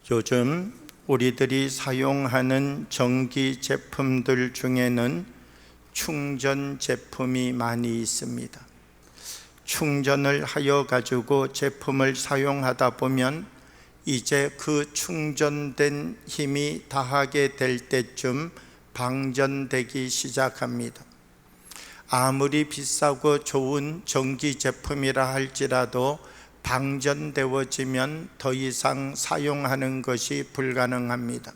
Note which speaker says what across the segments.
Speaker 1: 요즘 우리들이 사용하는 전기 제품들 중에는 충전 제품이 많이 있습니다. 충전을 하여 가지고 제품을 사용하다 보면 이제 그 충전된 힘이 다하게 될 때쯤 방전되기 시작합니다. 아무리 비싸고 좋은 전기 제품이라 할지라도 방전되어지면 더 이상 사용하는 것이 불가능합니다.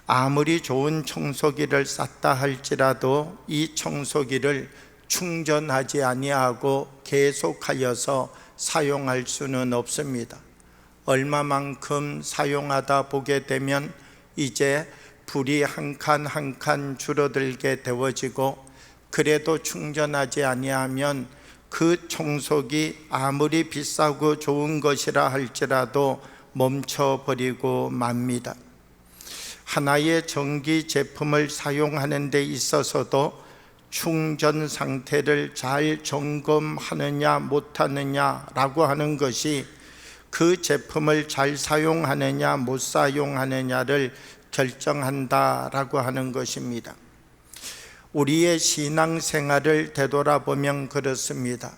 Speaker 1: 아무리 좋은 청소기를 샀다 할지라도 이 청소기를 충전하지 아니하고 계속하여서 사용할 수는 없습니다. 얼마만큼 사용하다 보게 되면 이제 불이 한 칸 한 칸 줄어들게 되어지고, 그래도 충전하지 아니하면 그 청소기 아무리 비싸고 좋은 것이라 할지라도 멈춰버리고 맙니다. 하나의 전기 제품을 사용하는 데 있어서도 충전 상태를 잘 점검하느냐 못하느냐라고 하는 것이 그 제품을 잘 사용하느냐 못 사용하느냐를 결정한다라고 하는 것입니다. 우리의 신앙생활을 되돌아보면 그렇습니다.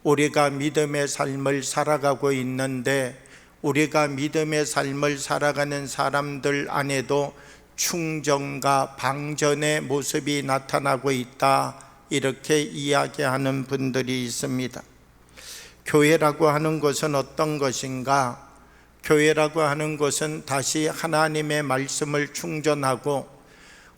Speaker 1: 우리가 믿음의 삶을 살아가고 있는데, 우리가 믿음의 삶을 살아가는 사람들 안에도 충전과 방전의 모습이 나타나고 있다, 이렇게 이야기하는 분들이 있습니다. 교회라고 하는 것은 어떤 것인가? 교회라고 하는 것은 다시 하나님의 말씀을 충전하고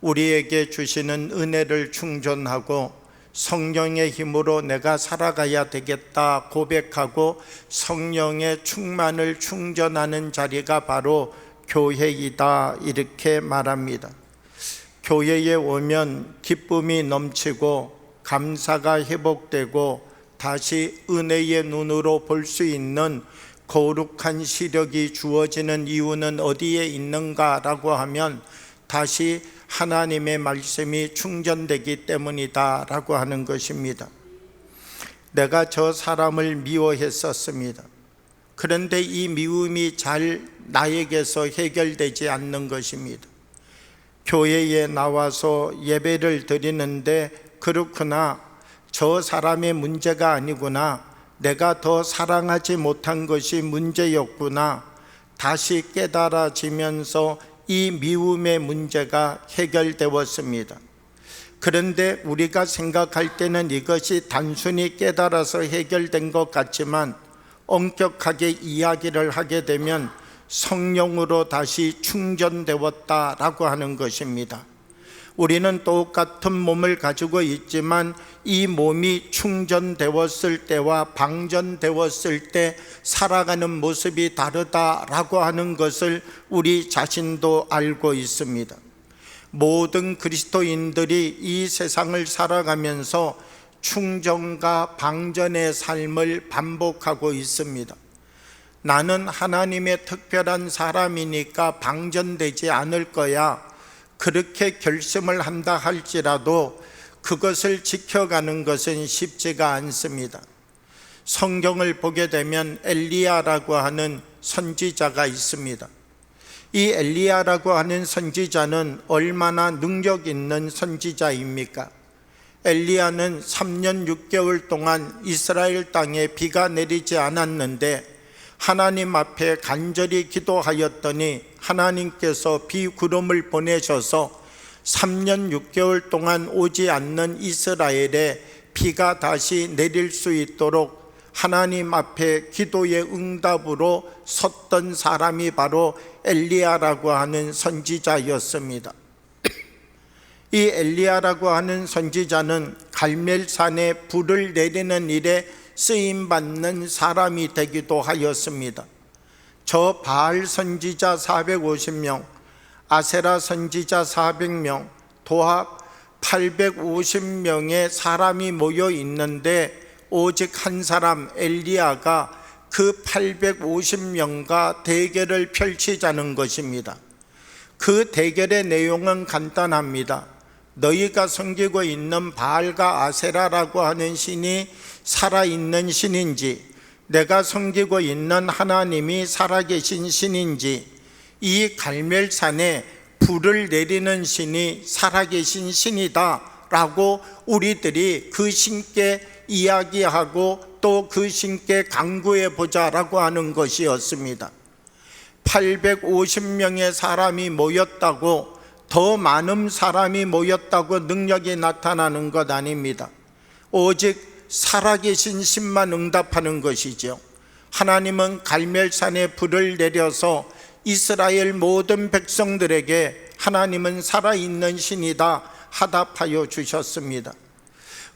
Speaker 1: 우리에게 주시는 은혜를 충전하고 성령의 힘으로 내가 살아가야 되겠다 고백하고 성령의 충만을 충전하는 자리가 바로 교회이다, 이렇게 말합니다. 교회에 오면 기쁨이 넘치고 감사가 회복되고 다시 은혜의 눈으로 볼 수 있는 거룩한 시력이 주어지는 이유는 어디에 있는가라고 하면 다시 하나님의 말씀이 충전되기 때문이다 라고 하는 것입니다. 내가 저 사람을 미워했었습니다. 그런데 이 미움이 잘 나에게서 해결되지 않는 것입니다. 교회에 나와서 예배를 드리는데 그렇구나, 저 사람의 문제가 아니구나, 내가 더 사랑하지 못한 것이 문제였구나, 다시 깨달아지면서 이 미움의 문제가 해결되었습니다. 그런데 우리가 생각할 때는 이것이 단순히 깨달아서 해결된 것 같지만 엄격하게 이야기를 하게 되면 성령으로 다시 충전되었다라고 하는 것입니다. 우리는 똑같은 몸을 가지고 있지만 이 몸이 충전되었을 때와 방전되었을 때 살아가는 모습이 다르다라고 하는 것을 우리 자신도 알고 있습니다. 모든 그리스도인들이 이 세상을 살아가면서 충전과 방전의 삶을 반복하고 있습니다. 나는 하나님의 특별한 사람이니까 방전되지 않을 거야, 그렇게 결심을 한다 할지라도 그것을 지켜가는 것은 쉽지가 않습니다. 성경을 보게 되면 엘리야라고 하는 선지자가 있습니다. 이 엘리야라고 하는 선지자는 얼마나 능력 있는 선지자입니까? 엘리야는 3년 6개월 동안 이스라엘 땅에 비가 내리지 않았는데 하나님 앞에 간절히 기도하였더니 하나님께서 비구름을 보내셔서 3년 6개월 동안 오지 않는 이스라엘에 비가 다시 내릴 수 있도록 하나님 앞에 기도의 응답으로 섰던 사람이 바로 엘리야라고 하는 선지자였습니다. 이 엘리야라고 하는 선지자는 갈멜산에 불을 내리는 일에 쓰임받는 사람이 되기도 하였습니다. 저 바알 선지자 450명, 아세라 선지자 400명, 도합 850명의 사람이 모여 있는데 오직 한 사람 엘리야가 그 850명과 대결을 펼치자는 것입니다. 그 대결의 내용은 간단합니다. 너희가 섬기고 있는 바알과 아세라라고 하는 신이 살아있는 신인지, 내가 섬기고 있는 하나님이 살아계신 신인지, 이 갈멜산에 불을 내리는 신이 살아계신 신이다 라고 우리들이 그 신께 이야기하고 또 그 신께 간구해 보자라고 하는 것이었습니다. 850명의 사람이 모였다고, 더 많은 사람이 모였다고 능력이 나타나는 것 아닙니다. 오직 살아계신 신만 응답하는 것이죠. 하나님은 갈멜산에 불을 내려서 이스라엘 모든 백성들에게 하나님은 살아있는 신이다 하답하여 주셨습니다.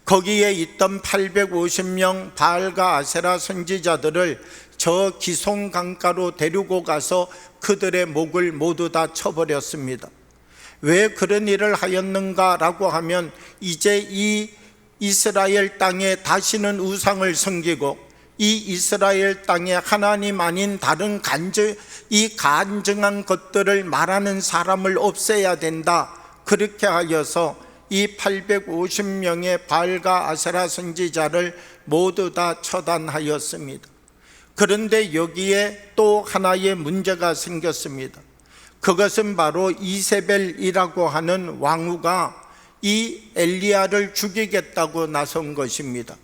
Speaker 1: 거기에 있던 850명 바알과 아세라 선지자들을 저 기송 강가로 데리고 가서 그들의 목을 모두 다 쳐버렸습니다. 왜 그런 일을 하였는가라고 하면, 이제 이 이스라엘 땅에 다시는 우상을 섬기고 이 이스라엘 땅에 하나님 아닌 다른 간증한 것들을 말하는 사람을 없애야 된다, 그렇게 하여서 이 850명의 바알과 아세라 선지자를 모두 다 처단하였습니다. 그런데 여기에 또 하나의 문제가 생겼습니다. 그것은 바로 이세벨이라고 하는 왕후가 이 엘리야를 죽이겠다고 나선 것입니다.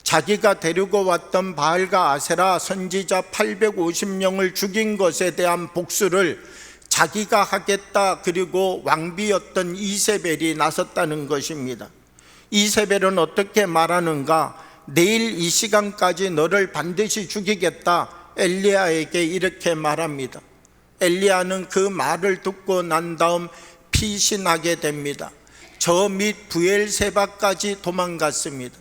Speaker 1: 자기가 데리고 왔던 바알과 아세라 선지자 850명을 죽인 것에 대한 복수를 자기가 하겠다, 그리고 왕비였던 이세벨이 나섰다는 것입니다. 이세벨은 어떻게 말하는가? 내일 이 시간까지 너를 반드시 죽이겠다, 엘리야에게 이렇게 말합니다. 엘리야는 그 말을 듣고 난 다음 피신하게 됩니다. 저 밑 부엘세바까지 도망갔습니다.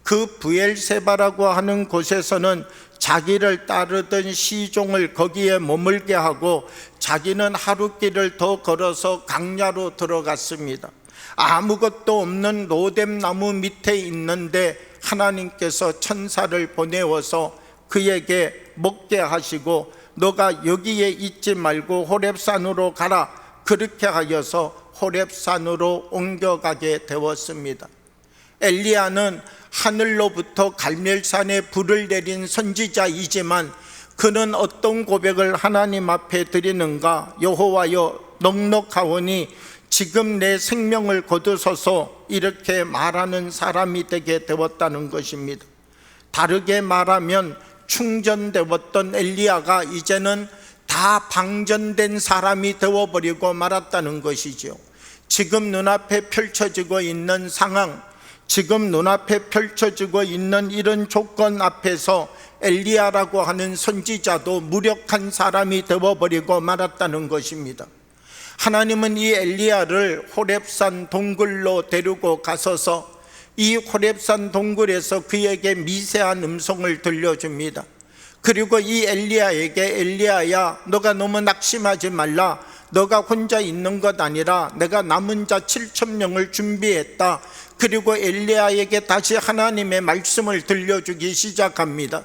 Speaker 1: 그 부엘세바라고 하는 곳에서는 자기를 따르던 시종을 거기에 머물게 하고 자기는 하루길을 더 걸어서 강야로 들어갔습니다. 아무것도 없는 로뎀나무 밑에 있는데 하나님께서 천사를 보내어서 그에게 먹게 하시고, 너가 여기에 있지 말고 호렙산으로 가라, 그렇게 하여서 호렙산으로 옮겨가게 되었습니다. 엘리야는 하늘로부터 갈멜산에 불을 내린 선지자이지만 그는 어떤 고백을 하나님 앞에 드리는가? 여호와여, 넉넉하오니 지금 내 생명을 거두소서, 이렇게 말하는 사람이 되게 되었다는 것입니다. 다르게 말하면 충전되었던 엘리야가 이제는 다 방전된 사람이 되어버리고 말았다는 것이죠. 지금 눈앞에 펼쳐지고 있는 상황, 지금 눈앞에 펼쳐지고 있는 이런 조건 앞에서 엘리야라고 하는 선지자도 무력한 사람이 되어버리고 말았다는 것입니다. 하나님은 이 엘리야를 호렙산 동굴로 데리고 가서서 이 호렙산 동굴에서 그에게 미세한 음성을 들려줍니다. 그리고 이 엘리야에게, 엘리야야, 너가 너무 낙심하지 말라. 너가 혼자 있는 것 아니라 내가 남은 자 7,000명을 준비했다. 그리고 엘리야에게 다시 하나님의 말씀을 들려주기 시작합니다.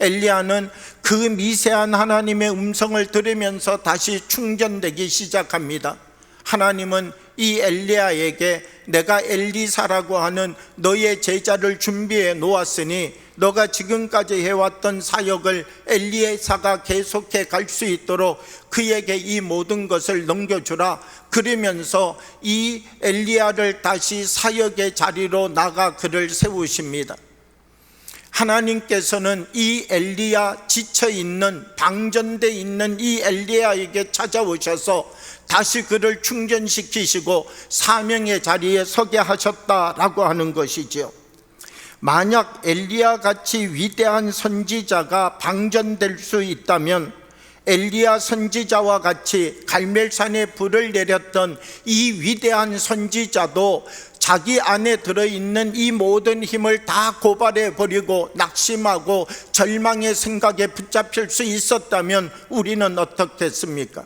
Speaker 1: 엘리야는 그 미세한 하나님의 음성을 들으면서 다시 충전되기 시작합니다. 하나님은 이 엘리야에게 내가 엘리사라고 하는 너의 제자를 준비해 놓았으니 너가 지금까지 해왔던 사역을 엘리사가 계속해 갈 수 있도록 그에게 이 모든 것을 넘겨주라. 그러면서 이 엘리야를 다시 사역의 자리로 나가 그를 세우십니다. 하나님께서는 이 엘리야, 지쳐있는 방전되어 있는 이 엘리야에게 찾아오셔서 다시 그를 충전시키시고 사명의 자리에 서게 하셨다라고 하는 것이죠. 만약 엘리야 같이 위대한 선지자가 방전될 수 있다면 엘리야 선지자와 같이 갈멜산에 불을 내렸던 이 위대한 선지자도 자기 안에 들어있는 이 모든 힘을 다 고발해 버리고 낙심하고 절망의 생각에 붙잡힐 수 있었다면 우리는 어떻겠습니까?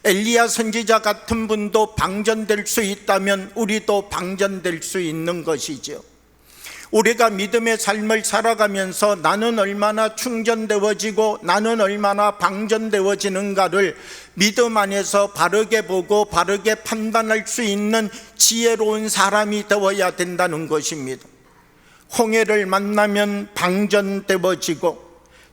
Speaker 1: 엘리야 선지자 같은 분도 방전될 수 있다면 우리도 방전될 수 있는 것이죠. 우리가 믿음의 삶을 살아가면서 나는 얼마나 충전되어지고 나는 얼마나 방전되어지는가를 믿음 안에서 바르게 보고 바르게 판단할 수 있는 지혜로운 사람이 되어야 된다는 것입니다. 홍해를 만나면 방전되어지고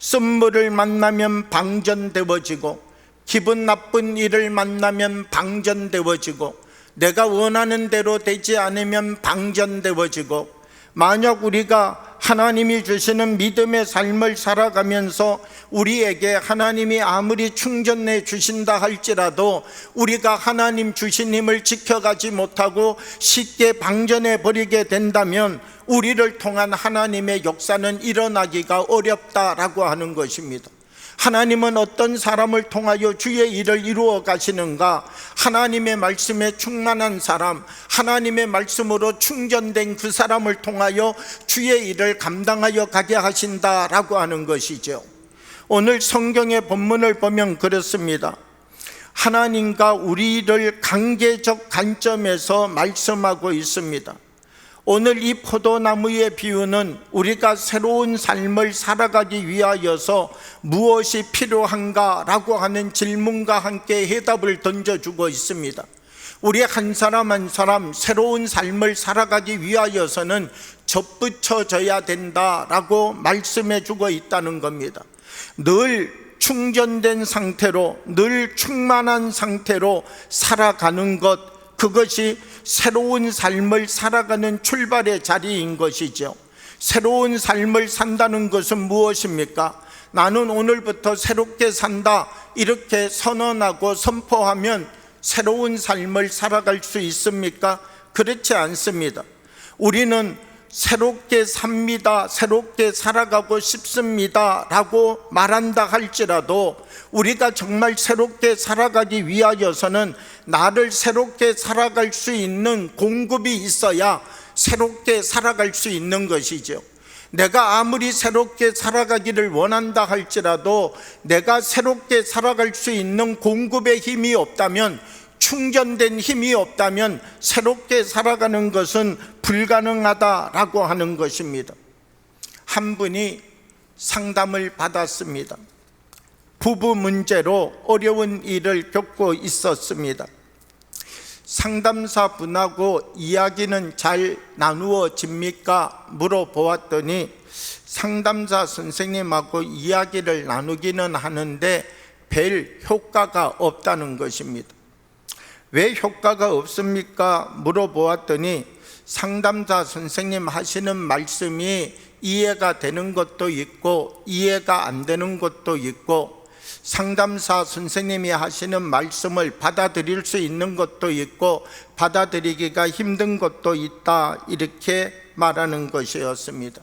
Speaker 1: 쓴물을 만나면 방전되어지고 기분 나쁜 일을 만나면 방전되어지고 내가 원하는 대로 되지 않으면 방전되어지고, 만약 우리가 하나님이 주시는 믿음의 삶을 살아가면서 우리에게 하나님이 아무리 충전해 주신다 할지라도 우리가 하나님 주신 힘을 지켜가지 못하고 쉽게 방전해 버리게 된다면 우리를 통한 하나님의 역사는 일어나기가 어렵다라고 하는 것입니다. 하나님은 어떤 사람을 통하여 주의 일을 이루어 가시는가? 하나님의 말씀에 충만한 사람, 하나님의 말씀으로 충전된 그 사람을 통하여 주의 일을 감당하여 가게 하신다라고 하는 것이죠. 오늘 성경의 본문을 보면 그렇습니다. 하나님과 우리를 관계적 관점에서 말씀하고 있습니다. 오늘 이 포도나무의 비유는 우리가 새로운 삶을 살아가기 위하여서 무엇이 필요한가라고 하는 질문과 함께 해답을 던져주고 있습니다. 우리 한 사람 한 사람 새로운 삶을 살아가기 위하여서는 접붙여져야 된다라고 말씀해 주고 있다는 겁니다. 늘 충전된 상태로, 늘 충만한 상태로 살아가는 것, 그것이 새로운 삶을 살아가는 출발의 자리인 것이죠. 새로운 삶을 산다는 것은 무엇입니까? 나는 오늘부터 새롭게 산다, 이렇게 선언하고 선포하면 새로운 삶을 살아갈 수 있습니까? 그렇지 않습니다. 우리는 새롭게 삽니다, 새롭게 살아가고 싶습니다 라고 말한다 할지라도 우리가 정말 새롭게 살아가기 위하여서는 나를 새롭게 살아갈 수 있는 공급이 있어야 새롭게 살아갈 수 있는 것이죠. 내가 아무리 새롭게 살아가기를 원한다 할지라도 내가 새롭게 살아갈 수 있는 공급의 힘이 없다면, 충전된 힘이 없다면 새롭게 살아가는 것은 불가능하다라고 하는 것입니다. 한 분이 상담을 받았습니다. 부부 문제로 어려운 일을 겪고 있었습니다. 상담사 분하고 이야기는 잘 나누어집니까? 물어보았더니 상담사 선생님하고 이야기를 나누기는 하는데 별 효과가 없다는 것입니다. 왜 효과가 없습니까? 물어보았더니 상담사 선생님 하시는 말씀이 이해가 되는 것도 있고 이해가 안 되는 것도 있고, 상담사 선생님이 하시는 말씀을 받아들일 수 있는 것도 있고 받아들이기가 힘든 것도 있다, 이렇게 말하는 것이었습니다.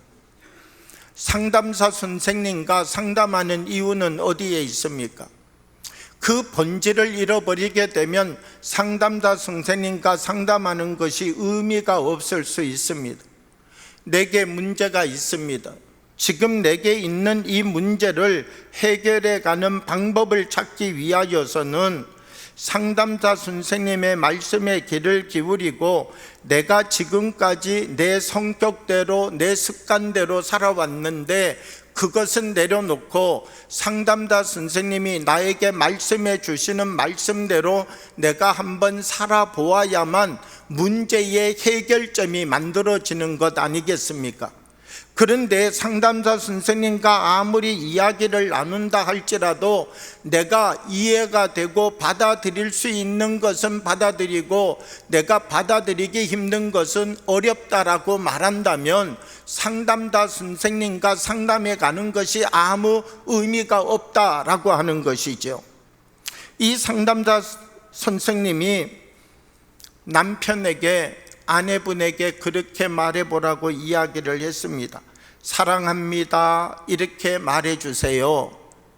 Speaker 1: 상담사 선생님과 상담하는 이유는 어디에 있습니까? 그 본질을 잃어버리게 되면 상담사 선생님과 상담하는 것이 의미가 없을 수 있습니다. 내게 문제가 있습니다. 지금 내게 있는 이 문제를 해결해 가는 방법을 찾기 위하여서는 상담사 선생님의 말씀에 귀를 기울이고 내가 지금까지 내 성격대로 내 습관대로 살아왔는데 그것은 내려놓고 상담사 선생님이 나에게 말씀해 주시는 말씀대로 내가 한번 살아보아야만 문제의 해결점이 만들어지는 것 아니겠습니까? 그런데 상담사 선생님과 아무리 이야기를 나눈다 할지라도 내가 이해가 되고 받아들일 수 있는 것은 받아들이고 내가 받아들이기 힘든 것은 어렵다라고 말한다면 상담사 선생님과 상담해 가는 것이 아무 의미가 없다라고 하는 것이죠. 이 상담사 선생님이 남편에게, 아내분에게 그렇게 말해보라고 이야기를 했습니다. 사랑합니다, 이렇게 말해주세요.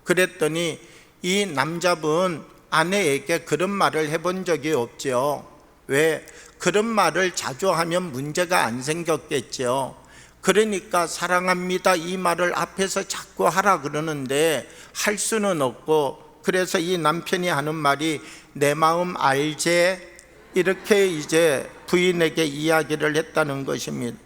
Speaker 1: 그랬더니 이 남자분 아내에게 그런 말을 해본 적이 없죠. 왜? 그런 말을 자주 하면 문제가 안 생겼겠죠. 그러니까 사랑합니다 이 말을 앞에서 자꾸 하라 그러는데 할 수는 없고, 그래서 이 남편이 하는 말이 내 마음 알제, 이렇게 이제 부인에게 이야기를 했다는 것입니다.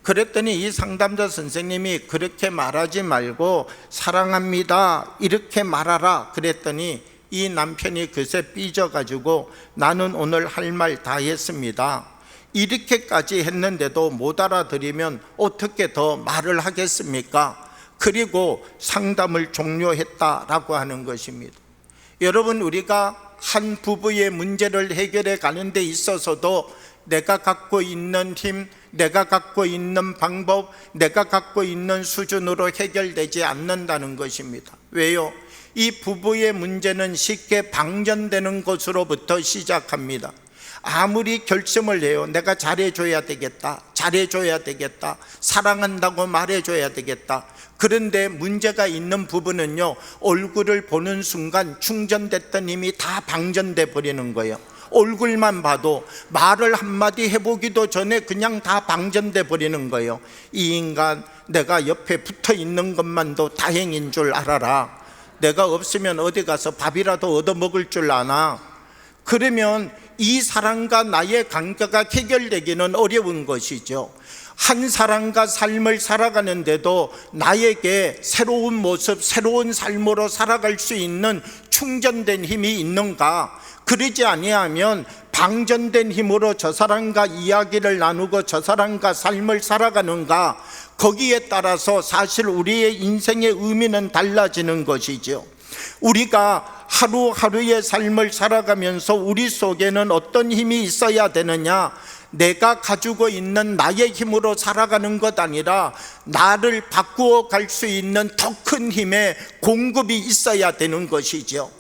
Speaker 1: 그랬더니 이 상담자 선생님이 그렇게 말하지 말고 사랑합니다 이렇게 말하라 그랬더니 이 남편이 그새 삐져가지고 나는 오늘 할 말 다 했습니다, 이렇게까지 했는데도 못 알아들으면 어떻게 더 말을 하겠습니까? 그리고 상담을 종료했다라고 하는 것입니다. 여러분, 우리가 한 부부의 문제를 해결해 가는 데 있어서도 내가 갖고 있는 힘, 내가 갖고 있는 방법, 내가 갖고 있는 수준으로 해결되지 않는다는 것입니다. 왜요? 이 부부의 문제는 쉽게 방전되는 것으로부터 시작합니다. 아무리 결심을 해요. 내가 잘해줘야 되겠다, 잘해줘야 되겠다, 사랑한다고 말해줘야 되겠다. 그런데 문제가 있는 부분은요, 얼굴을 보는 순간 충전됐던 힘이 다 방전돼 버리는 거예요. 얼굴만 봐도 말을 한마디 해보기도 전에 그냥 다 방전돼 버리는 거예요. 이 인간, 내가 옆에 붙어 있는 것만도 다행인 줄 알아라. 내가 없으면 어디 가서 밥이라도 얻어 먹을 줄 아나. 그러면 이 사람과 나의 관계가 해결되기는 어려운 것이죠. 한 사람과 삶을 살아가는데도 나에게 새로운 모습, 새로운 삶으로 살아갈 수 있는 충전된 힘이 있는가? 그러지 아니하면 방전된 힘으로 저 사람과 이야기를 나누고 저 사람과 삶을 살아가는가? 거기에 따라서 사실 우리의 인생의 의미는 달라지는 것이죠. 우리가 하루하루의 삶을 살아가면서 우리 속에는 어떤 힘이 있어야 되느냐? 내가 가지고 있는 나의 힘으로 살아가는 것 아니라 나를 바꾸어 갈 수 있는 더 큰 힘의 공급이 있어야 되는 것이죠.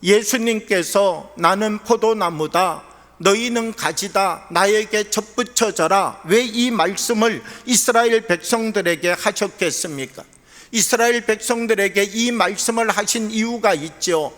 Speaker 1: 예수님께서 나는 포도나무다, 너희는 가지다, 나에게 접붙여져라. 왜 이 말씀을 이스라엘 백성들에게 하셨겠습니까? 이스라엘 백성들에게 이 말씀을 하신 이유가 있죠.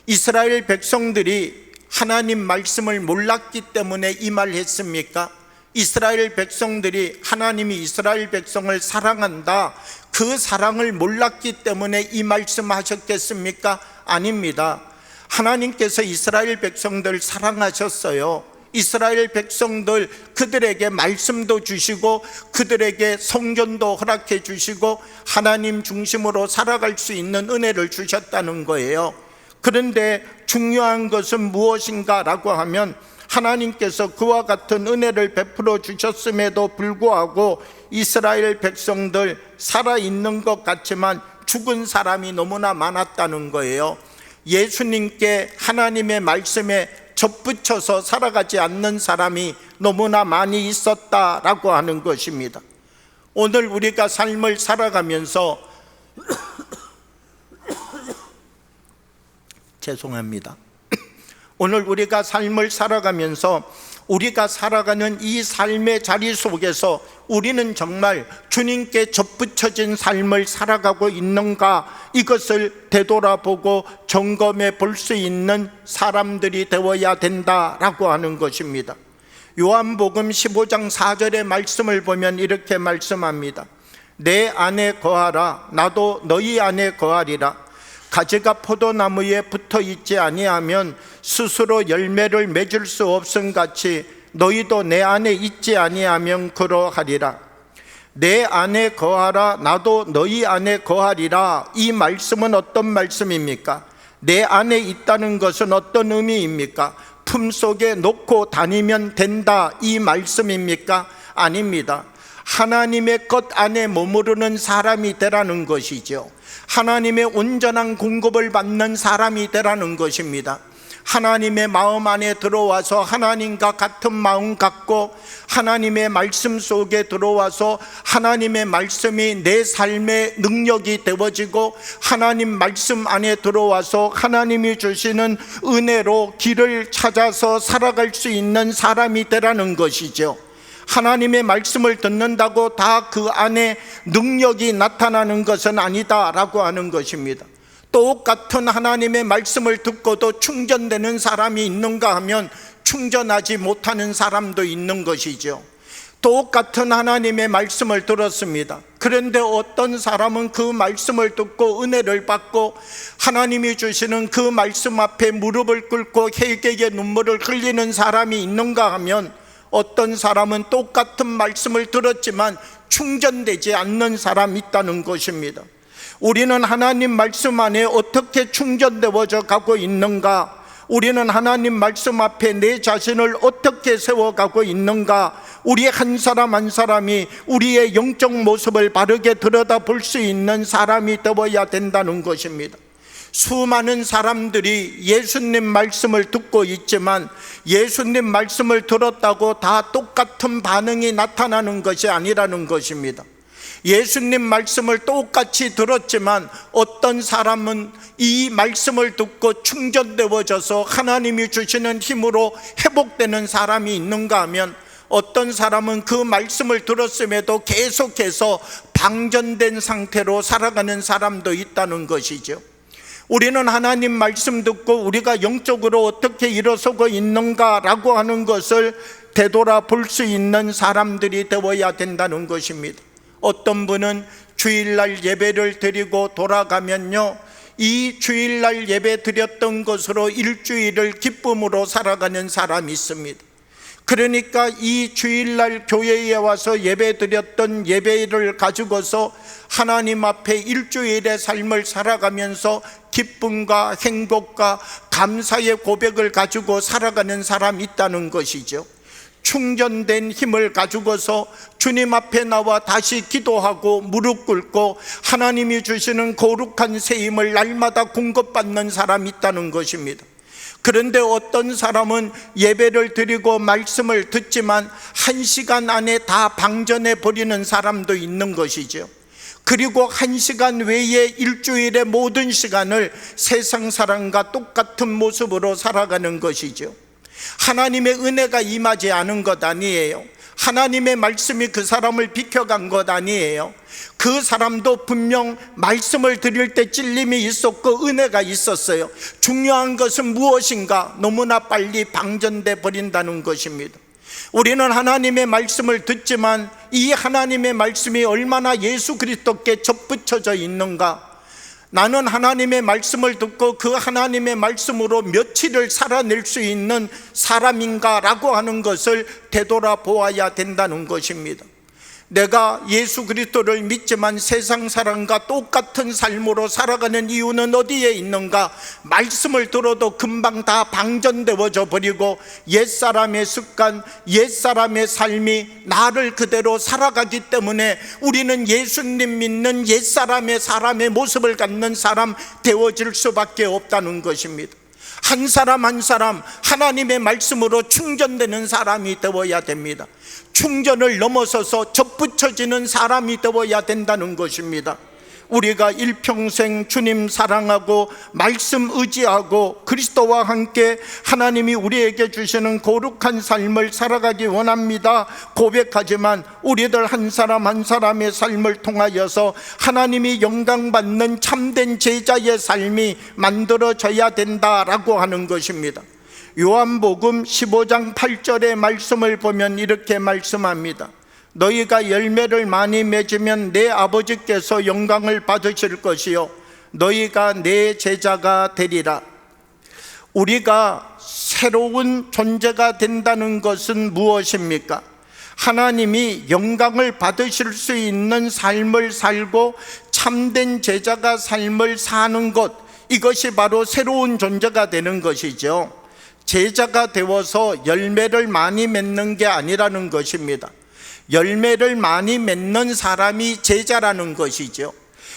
Speaker 1: 이스라엘 백성들이 하나님 말씀을 몰랐기 때문에 이 말 했습니까? 이스라엘 백성들이 하나님이 이스라엘 백성을 사랑한다, 그 사랑을 몰랐기 때문에 이 말씀 하셨겠습니까? 아닙니다. 하나님께서 이스라엘 백성들 사랑하셨어요. 이스라엘 백성들, 그들에게 말씀도 주시고 그들에게 성전도 허락해 주시고 하나님 중심으로 살아갈 수 있는 은혜를 주셨다는 거예요. 그런데 중요한 것은 무엇인가 라고 하면, 하나님께서 그와 같은 은혜를 베풀어 주셨음에도 불구하고 이스라엘 백성들 살아있는 것 같지만 죽은 사람이 너무나 많았다는 거예요. 예수님께, 하나님의 말씀에 접붙여서 살아가지 않는 사람이 너무나 많이 있었다라고 하는 것입니다. 오늘 우리가 삶을 살아가면서 죄송합니다. 오늘 우리가 삶을 살아가면서 우리가 살아가는 이 삶의 자리 속에서 우리는 정말 주님께 접붙여진 삶을 살아가고 있는가, 이것을 되돌아보고 점검해 볼 수 있는 사람들이 되어야 된다라고 하는 것입니다. 요한복음 15장 4절의 말씀을 보면 이렇게 말씀합니다. 내 안에 거하라, 나도 너희 안에 거하리라. 가지가 포도나무에 붙어 있지 아니하면 스스로 열매를 맺을 수 없음 같이 너희도 내 안에 있지 아니하면 그러하리라. 내 안에 거하라, 나도 너희 안에 거하리라. 이 말씀은 어떤 말씀입니까? 내 안에 있다는 것은 어떤 의미입니까? 품속에 놓고 다니면 된다, 이 말씀입니까? 아닙니다. 하나님의 것 안에 머무르는 사람이 되라는 것이죠. 하나님의 온전한 공급을 받는 사람이 되라는 것입니다. 하나님의 마음 안에 들어와서 하나님과 같은 마음 갖고 하나님의 말씀 속에 들어와서 하나님의 말씀이 내 삶의 능력이 되어지고 하나님 말씀 안에 들어와서 하나님이 주시는 은혜로 길을 찾아서 살아갈 수 있는 사람이 되라는 것이죠. 하나님의 말씀을 듣는다고 다 그 안에 능력이 나타나는 것은 아니다라고 하는 것입니다. 똑같은 하나님의 말씀을 듣고도 충전되는 사람이 있는가 하면 충전하지 못하는 사람도 있는 것이죠. 똑같은 하나님의 말씀을 들었습니다. 그런데 어떤 사람은 그 말씀을 듣고 은혜를 받고 하나님이 주시는 그 말씀 앞에 무릎을 꿇고 회개의 눈물을 흘리는 사람이 있는가 하면, 어떤 사람은 똑같은 말씀을 들었지만 충전되지 않는 사람이 있다는 것입니다. 우리는 하나님 말씀 안에 어떻게 충전되어져 가고 있는가? 우리는 하나님 말씀 앞에 내 자신을 어떻게 세워가고 있는가? 우리 한 사람 한 사람이 우리의 영적 모습을 바르게 들여다볼 수 있는 사람이 되어야 된다는 것입니다. 수많은 사람들이 예수님 말씀을 듣고 있지만 예수님 말씀을 들었다고 다 똑같은 반응이 나타나는 것이 아니라는 것입니다. 예수님 말씀을 똑같이 들었지만 어떤 사람은 이 말씀을 듣고 충전되어져서 하나님이 주시는 힘으로 회복되는 사람이 있는가 하면 어떤 사람은 그 말씀을 들었음에도 계속해서 방전된 상태로 살아가는 사람도 있다는 것이죠. 우리는 하나님 말씀 듣고 우리가 영적으로 어떻게 일어서고 있는가라고 하는 것을 되돌아볼 수 있는 사람들이 되어야 된다는 것입니다. 어떤 분은 주일날 예배를 드리고 돌아가면요, 이 주일날 예배 드렸던 것으로 일주일을 기쁨으로 살아가는 사람이 있습니다. 그러니까 이 주일날 교회에 와서 예배 드렸던 예배를 가지고서 하나님 앞에 일주일의 삶을 살아가면서 기쁨과 행복과 감사의 고백을 가지고 살아가는 사람이 있다는 것이죠. 충전된 힘을 가지고서 주님 앞에 나와 다시 기도하고 무릎 꿇고 하나님이 주시는 거룩한 새 힘을 날마다 공급받는 사람이 있다는 것입니다. 그런데 어떤 사람은 예배를 드리고 말씀을 듣지만 1시간 안에 다 방전해 버리는 사람도 있는 것이죠. 그리고 1시간 외에 일주일의 모든 시간을 세상 사람과 똑같은 모습으로 살아가는 것이죠. 하나님의 은혜가 임하지 않은 것 아니에요. 하나님의 말씀이 그 사람을 비켜간 것 아니에요. 그 사람도 분명 말씀을 드릴 때 찔림이 있었고 은혜가 있었어요. 중요한 것은 무엇인가? 너무나 빨리 방전돼 버린다는 것입니다. 우리는 하나님의 말씀을 듣지만 이 하나님의 말씀이 얼마나 예수 그리스도께 접붙여져 있는가? 나는 하나님의 말씀을 듣고 그 하나님의 말씀으로 며칠을 살아낼 수 있는 사람인가 라고 하는 것을 되돌아보아야 된다는 것입니다. 내가 예수 그리스도를 믿지만 세상 사람과 똑같은 삶으로 살아가는 이유는 어디에 있는가? 말씀을 들어도 금방 다 방전되어져 버리고 옛사람의 습관, 옛사람의 삶이 나를 그대로 살아가기 때문에 우리는 예수님 믿는 옛사람의 사람의 모습을 갖는 사람 되어질 수밖에 없다는 것입니다. 한 사람 한 사람 하나님의 말씀으로 충전되는 사람이 되어야 됩니다. 충전을 넘어서서 접붙여지는 사람이 되어야 된다는 것입니다. 우리가 일평생 주님 사랑하고 말씀 의지하고 그리스도와 함께 하나님이 우리에게 주시는 거룩한 삶을 살아가기 원합니다 고백하지만 우리들 한 사람 한 사람의 삶을 통하여서 하나님이 영광받는 참된 제자의 삶이 만들어져야 된다라고 하는 것입니다. 요한복음 15장 8절의 말씀을 보면 이렇게 말씀합니다. 너희가 열매를 많이 맺으면 내 아버지께서 영광을 받으실 것이요 너희가 내 제자가 되리라. 우리가 새로운 존재가 된다는 것은 무엇입니까? 하나님이 영광을 받으실 수 있는 삶을 살고 참된 제자가 삶을 사는 것, 이것이 바로 새로운 존재가 되는 것이죠. 제자가 되어서 열매를 많이 맺는 게 아니라는 것입니다. 열매를 많이 맺는 사람이 제자라는 것이죠.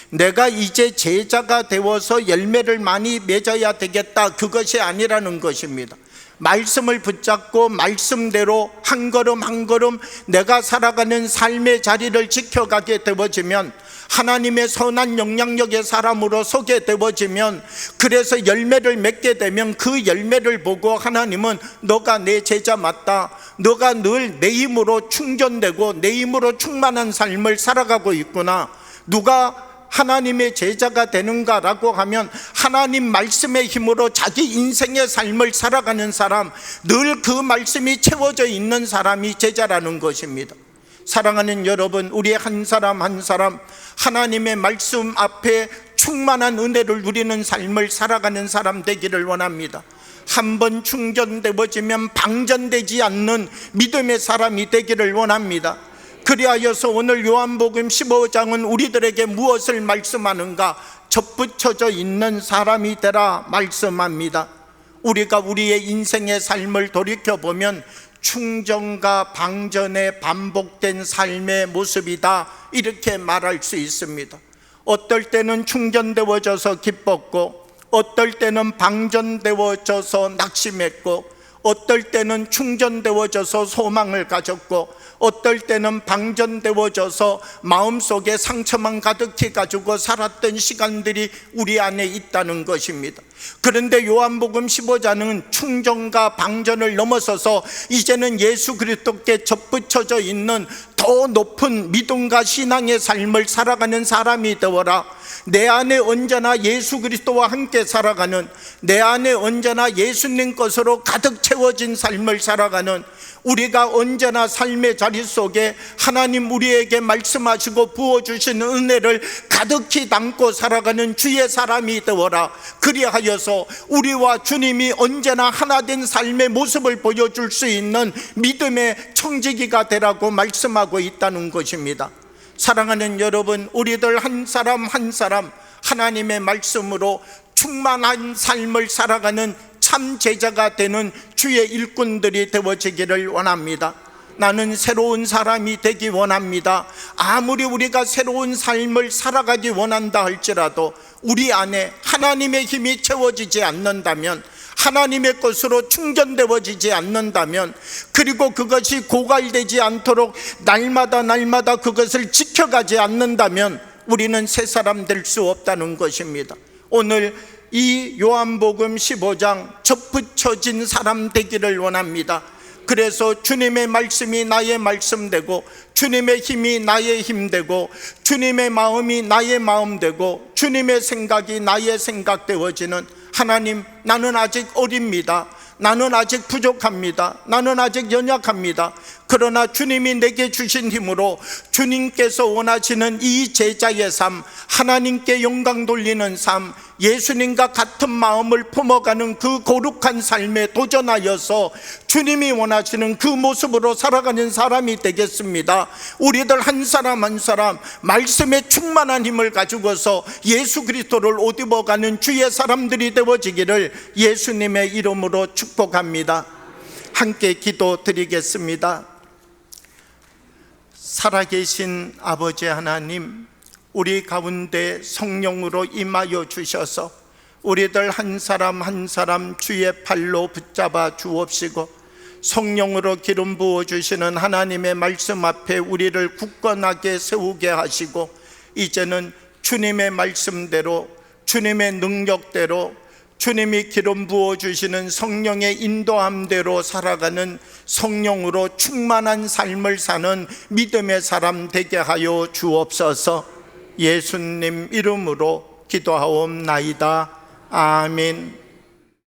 Speaker 1: 내가 이제 제자가 되어서 열매를 많이 맺어야 되겠다, 그것이 아니라는 것입니다. 말씀을 붙잡고 말씀대로 한 걸음 한 걸음 내가 살아가는 삶의 자리를 지켜가게 되어지면, 하나님의 선한 영향력의 사람으로 서게 되어지면, 그래서 열매를 맺게 되면 그 열매를 보고 하나님은 너가 내 제자 맞다, 너가 늘 내 힘으로 충전되고 내 힘으로 충만한 삶을 살아가고 있구나. 누가 하나님의 제자가 되는가라고 하면 하나님 말씀의 힘으로 자기 인생의 삶을 살아가는 사람, 늘 그 말씀이 채워져 있는 사람이 제자라는 것입니다. 사랑하는 여러분, 우리 한 사람 한 사람 하나님의 말씀 앞에 충만한 은혜를 누리는 삶을 살아가는 사람 되기를 원합니다. 한번 충전되어지면 방전되지 않는 믿음의 사람이 되기를 원합니다. 그리하여서 오늘 요한복음 15장은 우리들에게 무엇을 말씀하는가? 접붙여져 있는 사람이 되라 말씀합니다. 우리가 우리의 인생의 삶을 돌이켜보면 충전과 방전의 반복된 삶의 모습이다, 이렇게 말할 수 있습니다. 어떨 때는 충전되어져서 기뻤고, 어떨 때는 방전되어져서 낙심했고, 어떨 때는 충전되어져서 소망을 가졌고, 어떨 때는 방전되어져서 마음속에 상처만 가득히 가지고 살았던 시간들이 우리 안에 있다는 것입니다. 그런데 요한복음 15장은 충전과 방전을 넘어서서 이제는 예수 그리스도께 접붙여져 있는 더 높은 믿음과 신앙의 삶을 살아가는 사람이 되어라. 내 안에 언제나 예수 그리스도와 함께 살아가는, 내 안에 언제나 예수님 것으로 가득 채워진 삶을 살아가는, 우리가 언제나 삶의 자리 속에 하나님 우리에게 말씀하시고 부어주시는 은혜를 가득히 담고 살아가는 주의 사람이 되어라. 그리하여서 우리와 주님이 언제나 하나 된 삶의 모습을 보여줄 수 있는 믿음의 청지기가 되라고 말씀하고 있다는 것입니다. 사랑하는 여러분, 우리들 한 사람 한 사람 하나님의 말씀으로 충만한 삶을 살아가는 참 제자가 되는 주의 일꾼들이 되어지기를 원합니다. 나는 새로운 사람이 되기 원합니다. 아무리 우리가 새로운 삶을 살아가기 원한다 할지라도 우리 안에 하나님의 힘이 채워지지 않는다면, 하나님의 것으로 충전되어지지 않는다면, 그리고 그것이 고갈되지 않도록 날마다 그것을 지켜가지 않는다면 우리는 새 사람 될 수 없다는 것입니다. 오늘 이 요한복음 15장 접붙여진 사람 되기를 원합니다. 그래서 주님의 말씀이 나의 말씀 되고, 주님의 힘이 나의 힘 되고, 주님의 마음이 나의 마음 되고, 주님의 생각이 나의 생각 되어지는, 하나님, 나는 아직 어립니다. 나는 아직 부족합니다. 나는 아직 연약합니다. 그러나 주님이 내게 주신 힘으로 주님께서 원하시는 이 제자의 삶, 하나님께 영광 돌리는 삶, 예수님과 같은 마음을 품어가는 그 거룩한 삶에 도전하여서 주님이 원하시는 그 모습으로 살아가는 사람이 되겠습니다. 우리들 한 사람 한 사람 말씀에 충만한 힘을 가지고서 예수 그리스도를 옷 입어가는 주의 사람들이 되어지기를 예수님의 이름으로 축복합니다. 함께 기도 드리겠습니다. 살아계신 아버지 하나님, 우리 가운데 성령으로 임하여 주셔서 우리들 한 사람 한 사람 주의 팔로 붙잡아 주옵시고, 성령으로 기름 부어주시는 하나님의 말씀 앞에 우리를 굳건하게 세우게 하시고, 이제는 주님의 말씀대로, 주님의 능력대로, 주님이 기름 부어주시는 성령의 인도함대로 살아가는 성령으로 충만한 삶을 사는 믿음의 사람 되게 하여 주옵소서. 예수님 이름으로 기도하옵나이다. 아멘.